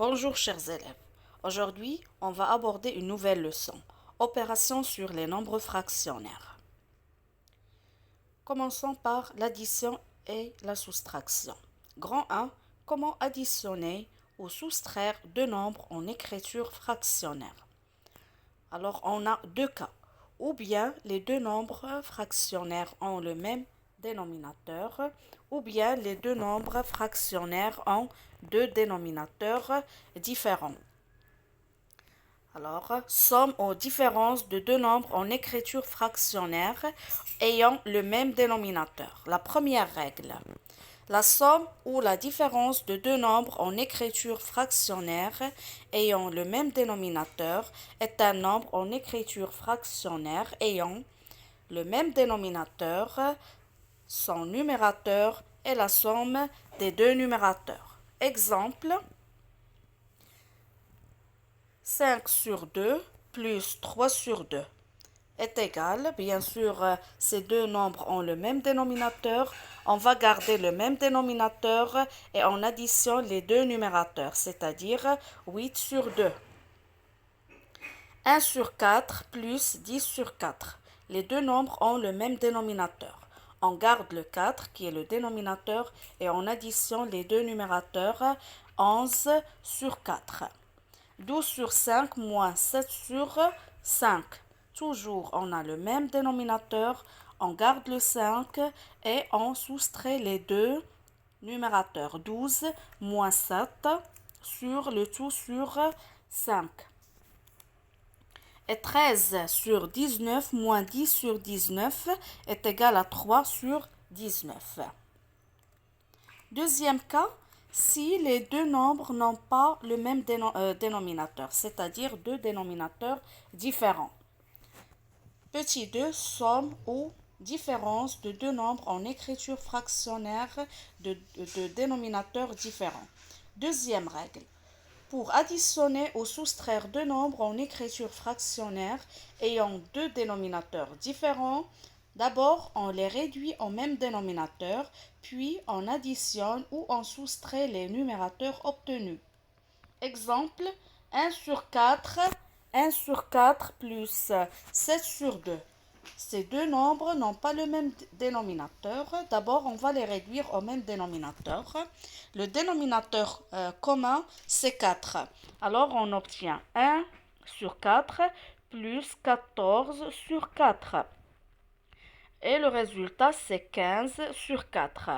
Bonjour chers élèves. Aujourd'hui, on va aborder une nouvelle leçon. Opération sur les nombres fractionnaires. Commençons par l'addition et la soustraction. Grand 1. Comment additionner ou soustraire deux nombres en écriture fractionnaire? Alors, on a deux cas. Ou bien les deux nombres fractionnaires ont le même dénominateur, ou bien les deux nombres fractionnaires ont deux dénominateurs différents. Alors, somme aux différences de deux nombres en écriture fractionnaire ayant le même dénominateur. La première règle. La somme ou la différence de deux nombres en écriture fractionnaire ayant le même dénominateur est un nombre en écriture fractionnaire ayant le même dénominateur, son numérateur et la somme des deux numérateurs. Exemple, 5 sur 2 plus 3 sur 2 est égal, bien sûr, ces deux nombres ont le même dénominateur, on va garder le même dénominateur et on additionne les deux numérateurs, c'est-à-dire 8 sur 2. 1 sur 4 plus 10 sur 4. Les deux nombres ont le même dénominateur. On garde le 4 qui est le dénominateur et on additionne les deux numérateurs 11 sur 4. 12 sur 5 moins 7 sur 5. Toujours, on a le même dénominateur, on garde le 5 et on soustrait les deux numérateurs. 12 moins 7 sur le tout sur 5. Et 13 sur 19 moins 10 sur 19 est égal à 3 sur 19. Deuxième cas, si les deux nombres n'ont pas le même dénominateur, c'est-à-dire deux dénominateurs différents. Petit 2, somme ou différence de deux nombres en écriture fractionnaire de dénominateurs différents. Deuxième règle. Pour additionner ou soustraire deux nombres en écriture fractionnaire ayant deux dénominateurs différents, d'abord on les réduit au même dénominateur, puis on additionne ou on soustrait les numérateurs obtenus. Exemple, 1 sur 4, 1 sur 4 plus 7 sur 2. Ces deux nombres n'ont pas le même dénominateur. D'abord, on va les réduire au même dénominateur. Le dénominateur commun, c'est 4. Alors, on obtient 1 sur 4 plus 14 sur 4. Et le résultat, c'est 15 sur 4.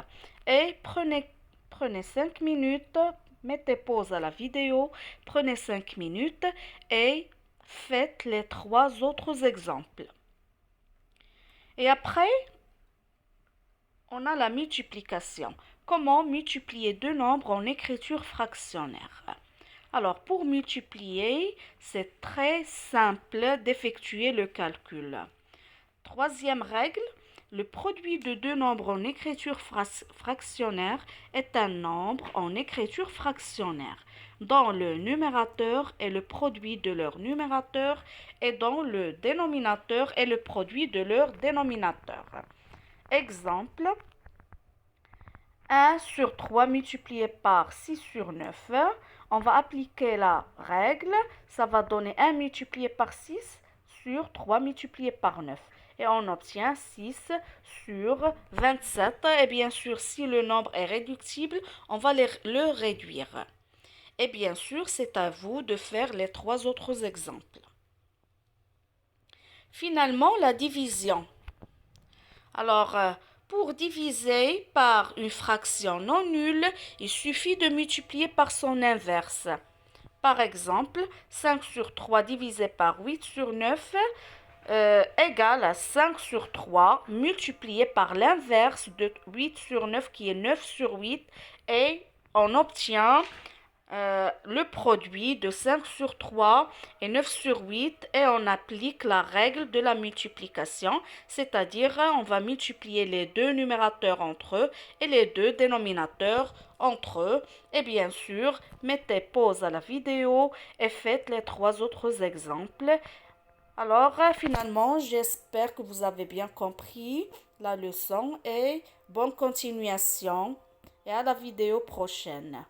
Et prenez 5 minutes, mettez pause à la vidéo, prenez 5 minutes et faites les trois autres exemples. Et après, on a la multiplication. Comment multiplier deux nombres en écriture fractionnaire? Alors, pour multiplier, c'est très simple d'effectuer le calcul. Troisième règle, le produit de deux nombres en écriture fractionnaire est un nombre en écriture fractionnaire dont le numérateur est le produit de leur numérateur et dont le dénominateur est le produit de leur dénominateur. Exemple, 1 sur 3 multiplié par 6 sur 9. On va appliquer la règle, ça va donner 1 multiplié par 6 sur 3 multiplié par 9. Et on obtient 6 sur 27. Et bien sûr, si le nombre est réductible, on va le réduire. Et bien sûr, c'est à vous de faire les trois autres exemples. Finalement, la division. Alors, pour diviser par une fraction non nulle, il suffit de multiplier par son inverse. Par exemple, 5 sur 3 divisé par 8 sur 9 égale à 5 sur 3 multiplié par l'inverse de 8 sur 9 qui est 9 sur 8 et on obtient le produit de 5 sur 3 et 9 sur 8 et on applique la règle de la multiplication, c'est-à-dire on va multiplier les deux numérateurs entre eux et les deux dénominateurs entre eux. Et bien sûr, mettez pause à la vidéo et faites les trois autres exemples. Alors, finalement, j'espère que vous avez bien compris la leçon et bonne continuation et à la vidéo prochaine.